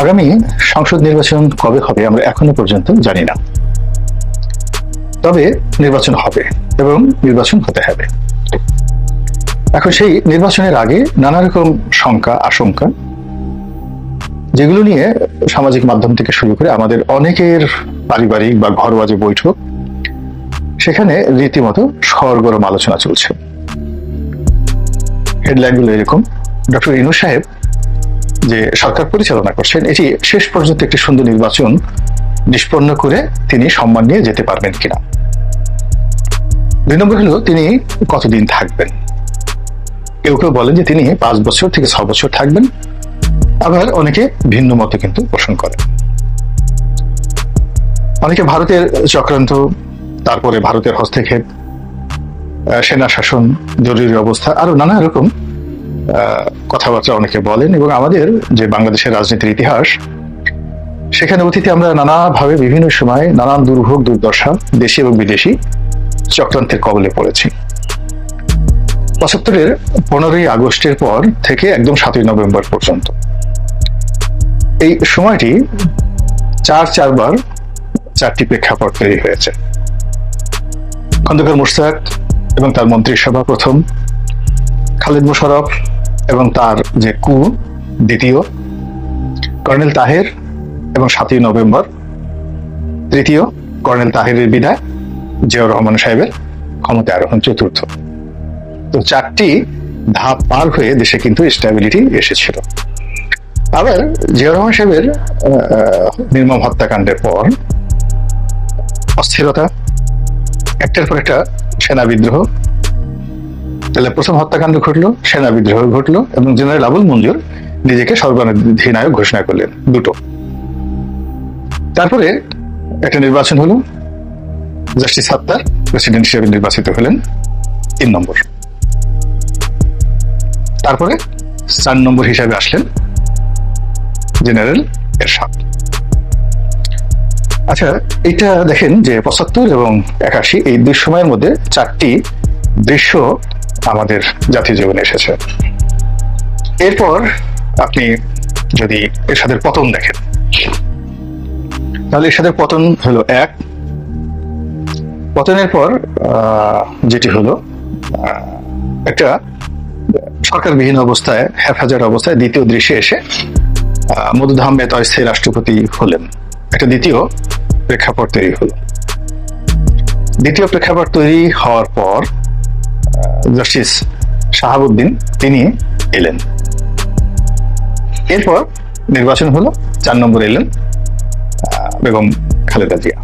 আগামী সংসদ নির্বাচন কবে হবে আমরা এখনো পর্যন্ত জানি না, তবে নির্বাচন হবে এবং নির্বাচন হতে হবে। এখন সেই নির্বাচনের আগে নানা রকম শঙ্কা আশঙ্কা, যেগুলো নিয়ে সামাজিক মাধ্যম থেকে শুরু করে আমাদের অনেকের পারিবারিক বা ঘরোয়া যে বৈঠক, সেখানে রীতিমতো সরগরম আলোচনা চলছে। হেডলাইনগুলো এরকম: ডক্টর ইনু সাহেব যে সরকার পরিচালনা করছেন, এটি শেষ পর্যন্ত একটি সুন্দর নির্বাচন নিষ্পন্ন করে তিনি সম্মান নিয়ে যেতে পারবেন কিনা। 2 নম্বর হলো তিনি কতদিন থাকবেন। কেউ কেউ বলেন যে তিনি 5 বছর থেকে 6 বছর থাকবেন, আবার অনেকে ভিন্ন মতে কিন্তু পোষণ করেন। অনেকে ভারতের চক্রান্ত, তারপরে ভারতের হস্তক্ষেপ, সেনা শাসন, জরুরি অবস্থা, আরো নানা রকম কথাবার্তা অনেকে বলেন। এবং আমাদের যে বাংলাদেশের রাজনীতির ইতিহাস, সেখানে অতীতে আমরা নানাভাবে বিভিন্ন সময় নানান দুর্ভোগ দুর্দশা, দেশি এবং বিদেশি চক্রান্তের কবলে পড়েছি। 75-এর 15ই আগস্টের পর থেকে একদম 7ই নভেম্বর পর্যন্ত এই সময়টি চারবার 4টি প্রেক্ষাপট তৈরি হয়েছে। খন্দকার মোশতাক এবং তার মন্ত্রিসভা প্রথম, খালেদ মোশাররফ এবং তার যে কু দ্বিতীয়, কর্নেল তাহের এবং 7ই নভেম্বর তৃতীয়, কর্নেল তাহেরের বিদায়, জিয়াউর রহমান সাহেবের ক্ষমতায় আরোহণ চতুর্থ। তো 4টি ধাপ পার হয়ে দেশে কিন্তু স্টেবিলিটি এসেছিল। আবার জিয়াউর রহমান সাহেবের নির্মম হত্যাকাণ্ডের পর অস্থিরতা, একটার পর একটা সেনা বিদ্রোহ। তাহলে প্রথম হত্যাকাণ্ড ঘটলো, সেনা বিদ্রোহ ঘটলো, এবং জেনারেল আবুল মঞ্জুর নিজেকে সর্বাধিনায়ক ঘোষণা করলেন, দুটো। তারপরে একটা নির্বাচন হলো, জাস্টিস সাত্তার প্রেসিডেন্ট হিসেবে নির্বাচিত হলেন 3 নম্বর। তারপরে 4 নম্বর হিসাবে আসলেন জেনারেল এরশাদ। আচ্ছা, এটা দেখেন যে 75 এবং 81 এই 2 সময়ের মধ্যে 4টি দৃশ্য আমাদের জাতীয় জীবনে এসেছে। এরপর আপনি যদি এরশাদের পতন দেখেন, তাহলে এরশাদের পতন হলো 1। পতনের পর যেটি হলো একটা সরকারবিহীন অবস্থায়, হেফাজত অবস্থায় দ্বিতীয় দৃশ্যে এসে মওদুদ আহমেদ অস্থায়ী রাষ্ট্রপতি হলেন। একটা দ্বিতীয় প্রেক্ষাপট তৈরি হলো। দ্বিতীয় প্রেক্ষাপট তৈরি হওয়ার পর জাস্টিস শাহাবুদ্দিন তিনি এলেন। এরপর নির্বাচন হলো, 4 নম্বর এলেন বেগম খালেদা জিয়া।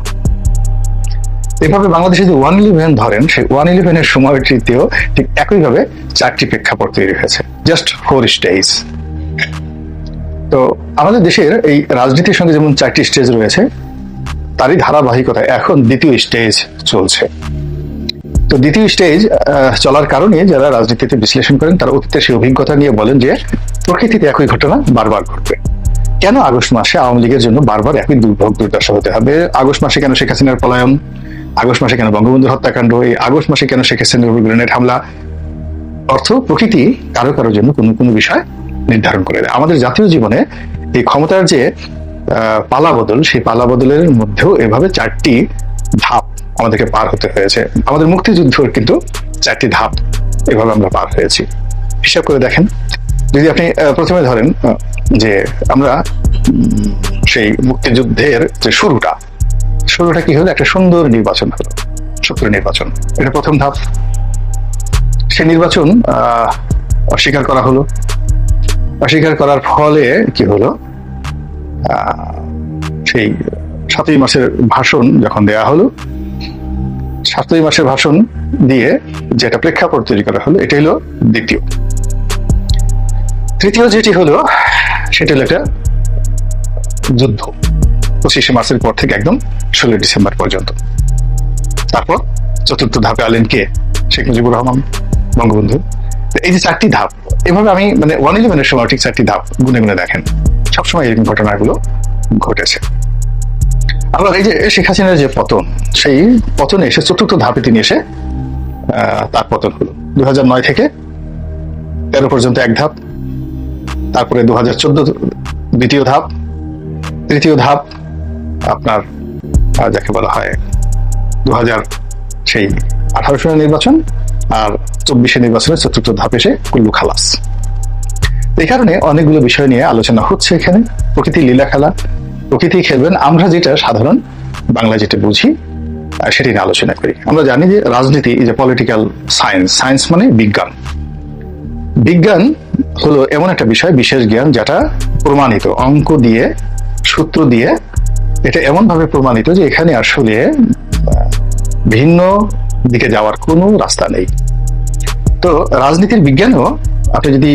এভাবে বাংলাদেশে যে 111 ধরেন, সেই 111-এর সময়টিতেও ঠিক একইভাবে 4টি প্রেক্ষাপট তৈরি হয়েছে, জাস্ট 4 স্টেজ। তো আমাদের দেশের এই রাজনীতির সঙ্গে যেমন 4টি স্টেজ রয়েছে, তারই ধারাবাহিকতায় এখন দ্বিতীয় স্টেজ চলছে। তো দ্বিতীয় স্টেজ চলার কারণে যারা রাজনীতিতে বিশ্লেষণ করেন, তারা অতীতের সেই অভিজ্ঞতা নিয়ে বলেন যে প্রকৃতিতে একই ঘটনা বারবার ঘটবে। কেন আগস্ট মাসে আওয়ামী লীগের জন্য বারবার একই দুর্ভোগ দুর্দশা হতে হবে? আগস্ট মাসে কেন শেখ হাসিনার পলায়ন? আগস্ট মাসে কেন বঙ্গবন্ধুর হত্যাকাণ্ড? এই আগস্ট মাসে কেন শেখ হাসিনার উপর গ্রেনেড হামলা? অর্থ প্রকৃতি কারো কারোর জন্য কোনো কোনো বিষয় নির্ধারণ করে দেয়। আমাদের জাতীয় জীবনে এই ক্ষমতার যে পালা বদল, সেই পালা বদলের মধ্যেও এভাবে 4টি ধাপ আমাদেরকে পার হতে হয়েছে। আমাদের মুক্তিযুদ্ধের কিন্তু 4টি ধাপ এভাবে আমরা পার হয়েছি। হিসাব করে দেখেন, যদি আপনি প্রথমে ধরেন যে আমরা সেই মুক্তিযুদ্ধের যে শুরুটা কি হলো, একটা সুন্দর নির্বাচন হলো, সুপ্রিয় নির্বাচন। এটা প্রথম ধাপ। সেই নির্বাচন অস্বীকার করা হলো। অস্বীকার করার ফলে কি হলো, সেই 7ই মাসের ভাষণ যখন দেয়া হলো, 7ই মাসের ভাষণ দিয়ে যেটা প্রেক্ষাপট তৈরি করা হলো, এটা হলো দ্বিতীয়। তৃতীয় যেটি হলো, সেটা হলো একটা যুদ্ধ, 25শে মার্চের পর থেকে একদম 16 ডিসেম্বর পর্যন্ত। তারপর চতুর্থ ধাপে আলেন কে? শেখ মুজিবুর রহমান, বঙ্গবন্ধু। এই যে 4টি ধাপ, এভাবে আমি মানে 111-এর সময় ঠিক 4টি ধাপ গুনে গুনে দেখেন, সবসময় এরকম ঘটনাগুলো ঘটেছে। আবার এই যে শেখ হাসিনার যে পতন, সেই পতনে এসে 4র্থ ধাপে তিনি এসে তার পতন হলো। 2009 থেকে 13 পর্যন্ত এক ধাপ, তারপরে 2014 দ্বিতীয় ধাপ, তৃতীয় ধাপ আপনার যাকে বলা হয় 2018 সালের নির্বাচন, আর 24 নির্বাচনের চতুর্থ ধাপ এসে কুল্লু খালাস। এই কারণে অনেকগুলো বিষয় নিয়ে আলোচনা হচ্ছে এখানে। প্রকৃতি লীলা খেলা, প্রকৃতি খেলবেন, আমরা যেটা সাধারণ বাংলা যেটা বুঝি সেটি নিয়ে আলোচনা করি। আমরা জানি যে রাজনীতি is a political science, science মানে বিজ্ঞান। বিজ্ঞান হলো এমন একটা বিষয়, বিশেষ জ্ঞান, যেটা প্রমাণিত অঙ্ক দিয়ে, সূত্র দিয়ে, এটা এমন ভাবে প্রমাণিত যে এখানে আসলে ভিন্ন দিকে যাওয়ার কোনো রাস্তা নেই। তো রাজনীতির বিজ্ঞানও আপনি যদি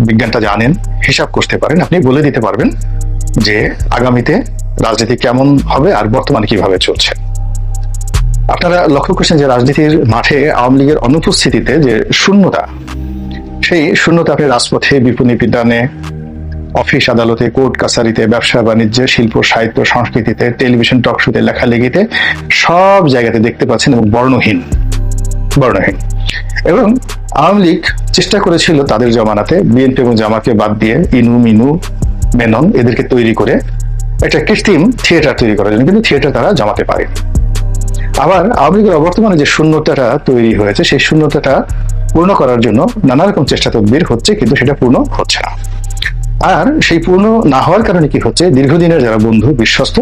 বিজ্ঞানটা জানেন, হিসাব করতে পারেন, আপনি বলে দিতে পারবেন যে আগামীতে রাজনীতি কেমন হবে আর বর্তমানে কিভাবে চলছে। আপনারা লক্ষ্য করছেন যে রাজনীতির মাঠে আওয়ামী লীগের অনুপস্থিতিতে যে শূন্যতা, সেই শূন্যতা আপনি রাজপথে, বিপণী বিতানে, অফিস আদালতে, কোর্ট কাছারিতে, ব্যবসা বাণিজ্যে, শিল্প সাহিত্য সংস্কৃতিতে, টেলিভিশন টক শোতে, লেখালেখিতে, সব জায়গাতে দেখতে পাচ্ছেন, এবং বর্ণহীন। এবং আওয়ামী লীগ চেষ্টা করেছিল তাদের জমানাতে বিএনপি এবং জামাতকে বাদ দিয়ে, ইনু, মিনু, মেনন এদেরকে তৈরি করে একটা কৃত্রিম থিয়েটার তৈরি করার জন্য, কিন্তু থিয়েটার তারা জমাতে পারে। আবার আওয়ামী লীগের অবর্তমানে যে শূন্যতাটা তৈরি হয়েছে, সেই শূন্যতাটা পূর্ণ করার জন্য নানা রকম চেষ্টা তদবির হচ্ছে, কিন্তু সেটা পূর্ণ হচ্ছে না। আর সেই পূর্ণ না হওয়ার কারণে কি হচ্ছে, দীর্ঘদিনের যারা বন্ধু বিশ্বস্ত,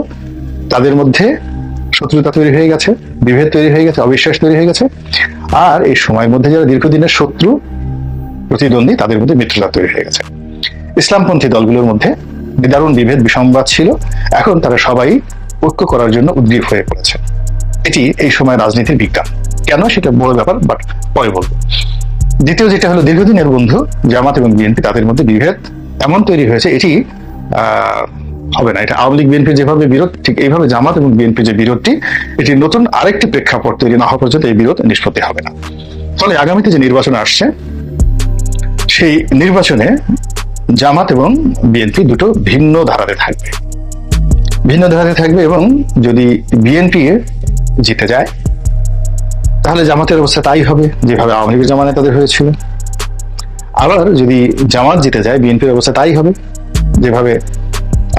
তাদের মধ্যে শত্রুতা তৈরি হয়ে গেছে, বিভেদ তৈরি হয়ে গেছে, অবিশ্বাস তৈরি হয়ে গেছে। আর এই সময়ের মধ্যে যারা দীর্ঘদিনের শত্রু, প্রতিদ্বন্দ্বী, তাদের মধ্যে মিত্রতা তৈরি হয়ে গেছে। ইসলামপন্থী দলগুলোর মধ্যে নিদারুণ বিভেদ বিসংবাদ ছিল, এখন তারা সবাই ঐক্য করার জন্য উদ্গ্রীব হয়ে পড়েছে। এটি এই সময় রাজনীতির বিজ্ঞান। কেন সেটা বড় ব্যাপার, বাট পরে বলবো। দ্বিতীয় যেটা হলো, দীর্ঘদিনের বন্ধু জামাত এবং বিএনপি, তাদের মধ্যে বিভেদ এমন তৈরি হয়েছে, এটি হবে না। এটা আওয়ামী লীগ বিএনপি যেভাবে বিরোধ, ঠিক এইভাবে জামাত এবং বিএনপি যে বিরোধটি, এটি নতুন আরেকটি প্রেক্ষাপট তৈরি না হওয়া পর্যন্ত এই বিরোধ নিষ্পত্তি হবে না। ফলে আগামীতে যে নির্বাচন আসছে, সেই নির্বাচনে জামাত এবং বিএনপি দুটো ভিন্ন ধারাতে থাকবে, এবং যদি বিএনপি জিতে যায় তাহলে জামাতের অবস্থা তাই হবে যেভাবে আওয়ামী লীগের জামানে তাদের হয়েছিল। আবার যদি জামাত জিতে যায়, বিএনপির অবস্থা তাই হবে যেভাবে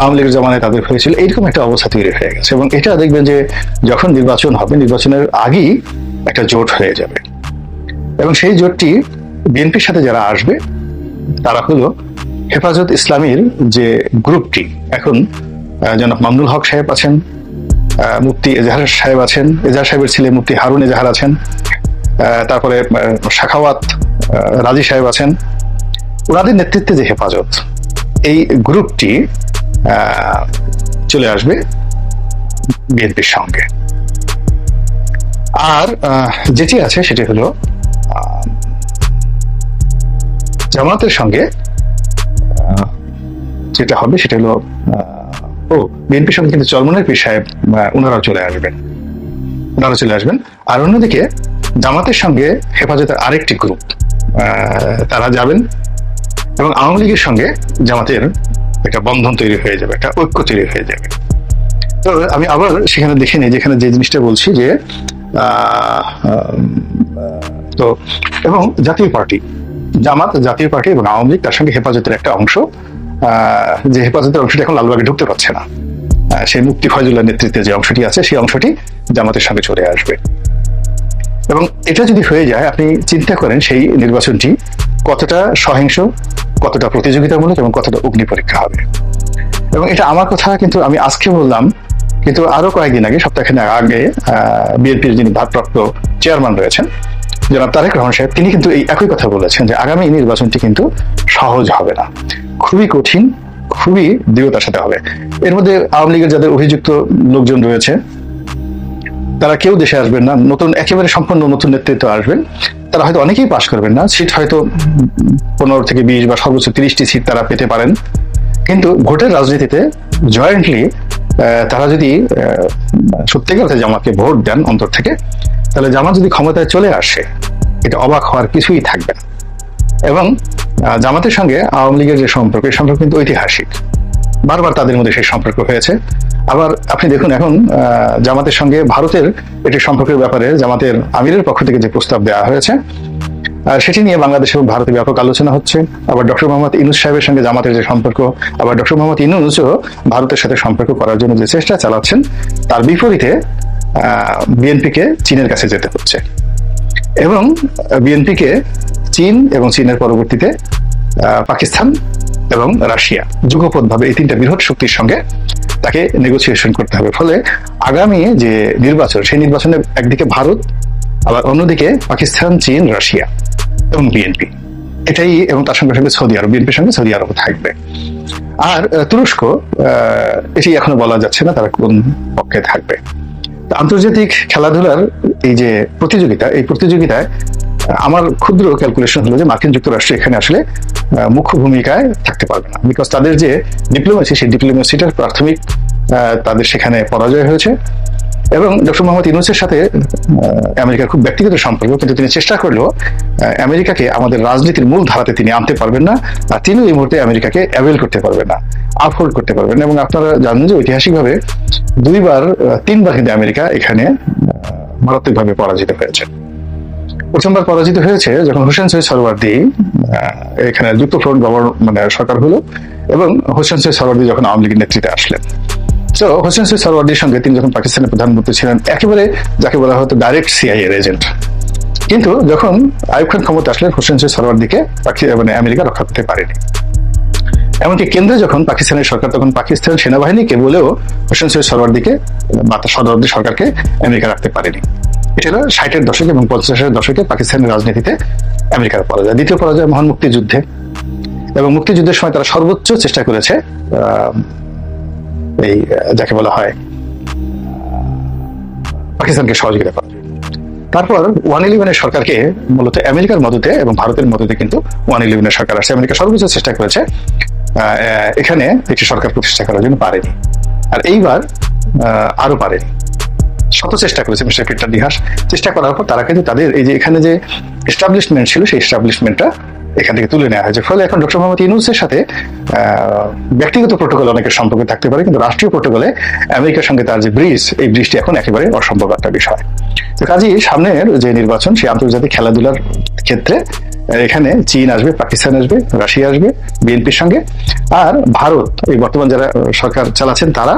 আওয়ামী লীগের জামানে তাদের হয়েছিল। এইরকম একটা অবস্থা তৈরি হয়ে গেছে, এবং এটা দেখবেন যে যখন নির্বাচন হবে, নির্বাচনের আগেই একটা জোট হয়ে যাবে, এবং সেই জোটটি বিএনপির সাথে যারা আসবে তারা হলো হেফাজত ইসলামীর যে গ্রুপটি, এখন জনাব মামুনুল হক সাহেব আছেন, মুফতি এজাহার সাহেব আছেন, এজাহার সাহেবের ছেলে মুফতি হারুন এজাহার আছেন, তারপরে শাখাওয়াত রাজি সাহেব আছেন। ওনাদের নেতৃত্বে যে হেফাজত, এই গ্রুপটি চলে আসবে বিএনপির সঙ্গে। আর যেটি আছে সেটি হলো জামাতের সঙ্গে যেটা হবে সেটা হলো বিএনপির সঙ্গে কিন্তু চরমনের পীর সাহেব ওনারাও চলে আসবেন। আর অন্যদিকে জামাতের সঙ্গে হেফাজতের আরেকটি গ্রুপ তারা যাবেন, এবং আওয়ামী লীগের সঙ্গে জামাতের একটা বন্ধন তৈরি হয়ে যাবে, একটা ঐক্য তৈরি হয়ে যাবে। তো আমি আবার সেখানে দেখে নিই, যেখানে যে জিনিসটা বলছি যে তো এবং জাতীয় পার্টি, জামাত, জাতীয় পার্টি এবং আওয়ামী লীগ, তার সঙ্গে হেফাজতের একটা অংশ, যে হেফাজতের অংশটি এখন লালবাগে ঢুকতে পারছে না, সেই মুফতি ফয়জুল্লাহ নেতৃত্বে যে অংশটি আছে, সেই অংশটি জামাতের সঙ্গে চলে আসবে। এবং এটা যদি হয়ে যায়, আপনি চিন্তা করেন সেই নির্বাচনটি কতটা সহিংস, কতটা প্রতিযোগিতামূলক এবং কতটা অগ্নি পরীক্ষা হবে। এবং এটা আমার কথা কিন্তু আমি আজকে বললাম, কিন্তু আরো কয়েকদিন আগে, সপ্তাহখানেক আগে বিএনপির যিনি ভারপ্রাপ্ত চেয়ারম্যান রয়েছেন জনাব তারেক রহমান সাহেব, তিনি কিন্তু এই একই কথা বলেছেন যে আগামী নির্বাচনটি কিন্তু সহজ হবে না, খুবই কঠিন, খুবই দৃঢ়তার সাথে হবে। এর মধ্যে আওয়ামী লীগের যাদের অভিযুক্ত লোকজন রয়েছে তারা কেউ দেশে আসবেন না, নতুন একেবারে সম্পূর্ণ নতুন নেতৃত্ব আসবেন, তারা হয়তো অনেকেই পাশ করবেন না, সিট হয়তো 15 থেকে 20 বা সর্বোচ্চ 30টি সিট তারা পেতে পারেন। কিন্তু ভোটের রাজনীতিতে জয়েন্টলি তারা যদি সত্যিকার অর্থে জামাতকে ভোট দেন অন্তর থেকে, তাহলে জামাত যদি ক্ষমতায় চলে আসে, এটা অবাক হওয়ার কিছুই থাকবে না। এবং জামাতের সঙ্গে আওয়ামী লীগের যে সম্পর্ক, এই সম্পর্ক কিন্তু ঐতিহাসিক, বারবার তাদের মধ্যে সেই সম্পর্ক হয়েছে। আবার আপনি দেখুন, এখন জামাতের সঙ্গে ভারতের একটি সম্পর্কের ব্যাপারে জামাতের আমিরের পক্ষ থেকে যে প্রস্তাব দেওয়া হয়েছে, সেটি নিয়ে বাংলাদেশ এবং ভারতে ব্যাপক আলোচনা হচ্ছে। আবার ডক্টর মোহাম্মদ ইউনূস সাহেবের সঙ্গে জামাতের যে সম্পর্ক, আবার ডক্টর মোহাম্মদ ইউনূসও ভারতের সাথে সম্পর্ক করার জন্য যে চেষ্টা চালাচ্ছেন, তার বিপরীতে বিএনপিকে চীনের কাছে যেতে হচ্ছে এবং বিএনপিকে চীন এবং চীনের পরবর্তীতে পাকিস্তান এবং রাশিয়া যুগপৎভাবে এই তিনটা বৃহৎ শক্তির সঙ্গে তাকে নেগোসিয়েশন করতে হবে। ফলে আগামী যে নির্বাচন, সেই নির্বাচনে একদিকে ভারত, আবার অন্যদিকে পাকিস্তান, চীন, রাশিয়া এবং বিএনপি, এটাই, এবং তার সঙ্গে সঙ্গে সৌদি আরব, বিএনপির সঙ্গে সৌদি আরব থাকবে। আর তুরস্ক, এটি এখনো বলা যাচ্ছে না তারা কোন পক্ষে থাকবে। আন্তর্জাতিক খেলাধুলার এই যে প্রতিযোগিতা, এই প্রতিযোগিতায় আমার ক্ষুদ্র ক্যালকুলেশন হলো যে মার্কিন যুক্তরাষ্ট্র এখানে আসলে মুখ্য ভূমিকায় থাকতে পারবে না, বিকজ তাদের যে ডিপ্লোমেসি, সেই ডিপ্লোমেসিটার প্রাথমিক তাদের সেখানে পরাজয় হয়েছে। এবং ডক্টর মোহাম্মদ ইউনূসের সাথে আমেরিকার খুব ব্যক্তিগত সম্পর্ক, কিন্তু তিনি চেষ্টা করলেও আমেরিকাকে আমাদের রাজনীতির মূল ধারাতে তিনি আনতে পারবেন না, আর তিনি এই মুহূর্তে আমেরিকাকে অ্যাভেল করতে পারবেন না, আপহোল্ড করতে পারবেন না। এবং আপনারা জানেন যে ঐতিহাসিকভাবে তিনবার কিন্তু আমেরিকা এখানে মারাত্মকভাবে পরাজিত হয়েছে। প্রথমবার পরাজিত হয়েছে যখন হোসেন শহীদ সরওয়ার্দী এখানে যুক্তফ্রন্ট সরকার হলো, এবং হোসেন শহীদ সরওয়ার্দী যখন আওয়ামী লীগের নেতৃত্বে আসলেন। তো হোসেন শহীদ সরওয়ার্দীর সঙ্গে তিনি যখন পাকিস্তানের প্রধানমন্ত্রী ছিলেন, একেবারে যাকে বলা হতো ডাইরেক্ট সিআইএর এজেন্ট। কিন্তু যখন আইয়ুব খান ক্ষমতা আসলেন, হোসেন শহীদ সরওয়ার্দীকে আমেরিকা রক্ষা করতে পারেনি। এমনকি কেন্দ্রে যখন পাকিস্তানের সরকার, তখন পাকিস্তান সেনাবাহিনীকে বলেও হোসেন শহীদ সরওয়ার্দীকে বা সরওয়ার্দী সরকারকে আমেরিকা রাখতে পারেনি। এটা হলো 60-এর দশক এবং 50-এর দশকে পাকিস্তানের রাজনীতিতে আমেরিকার পরাজয়। দ্বিতীয় পরাজয় মহান মুক্তিযুদ্ধে, এবং মুক্তিযুদ্ধের সময় তারা সর্বোচ্চ চেষ্টা করেছে এই যাকে বলা হয় পাকিস্তানকে সহযোগিতা করার। তারপর 111-এর সরকারকে মূলত আমেরিকার মদতে এবং ভারতের মদতে কিন্তু 111-এর সরকার আসছে। আমেরিকা সর্বোচ্চ চেষ্টা করেছে এখানে একটি সরকার প্রতিষ্ঠা করার জন্য, পারেনি। আর এইবার আরো পারেনি, শত চেষ্টা করেছে মিস্টার পিটার দিহাস। চেষ্টা করার পর তারা কিন্তু তাদের এই যে এখানে যে এস্টাবলিশমেন্ট ছিল, সেই এস্টাবলিশমেন্টটা এখান থেকে তুলে নেওয়া হয়েছে। ফলে এখন ডক্টর মোহাম্মদ ইউনূসের সাথে ব্যক্তিগত প্রোটোকল অনেকের সম্পর্কে থাকতে পারে, কিন্তু রাষ্ট্রীয় প্রোটোকলে আমেরিকার সঙ্গে তার যে ব্রিজ, এই ব্রিজটি এখন একেবারে অসম্ভব একটা বিষয়। তো কাজেই সামনের যে নির্বাচন, সেই আন্তর্জাতিক খেলাধুলার ক্ষেত্রে এখানে চীন আসবে, পাকিস্তান আসবে, রাশিয়া আসবে বিএনপির সঙ্গে, আর ভারত, এই বর্তমান যারা সরকার চালাচ্ছেন তারা,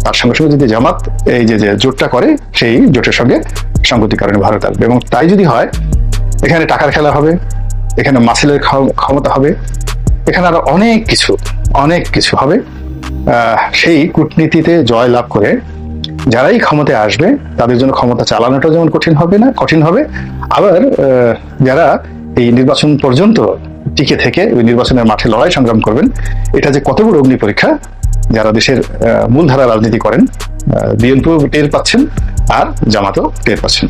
তার সঙ্গে সঙ্গে যদি জামাত এই যে জোটটা করে, সেই জোটের সঙ্গে সংগতির কারণে ভারত আসবে। এবং তাই যদি হয়, এখানে টাকার খেলা হবে, এখানে মাসেলের ক্ষমতা হবে, এখানে আরো অনেক কিছু হবে। সেই কূটনীতিতে জয় লাভ করে যারাই ক্ষমতায় আসবে, তাদের জন্য ক্ষমতা চালানোটা যেমন কঠিন হবে, আবার যারা এই নির্বাচন পর্যন্ত টিকে থেকে ওই নির্বাচনের মাঠে লড়াই সংগ্রাম করবেন, এটা যে কত বড় অগ্নি পরীক্ষা, যারা দেশের মূলধারা রাজনীতি করেন, বিএনপিও টের পাচ্ছেন আর জামাতও টের পাচ্ছেন।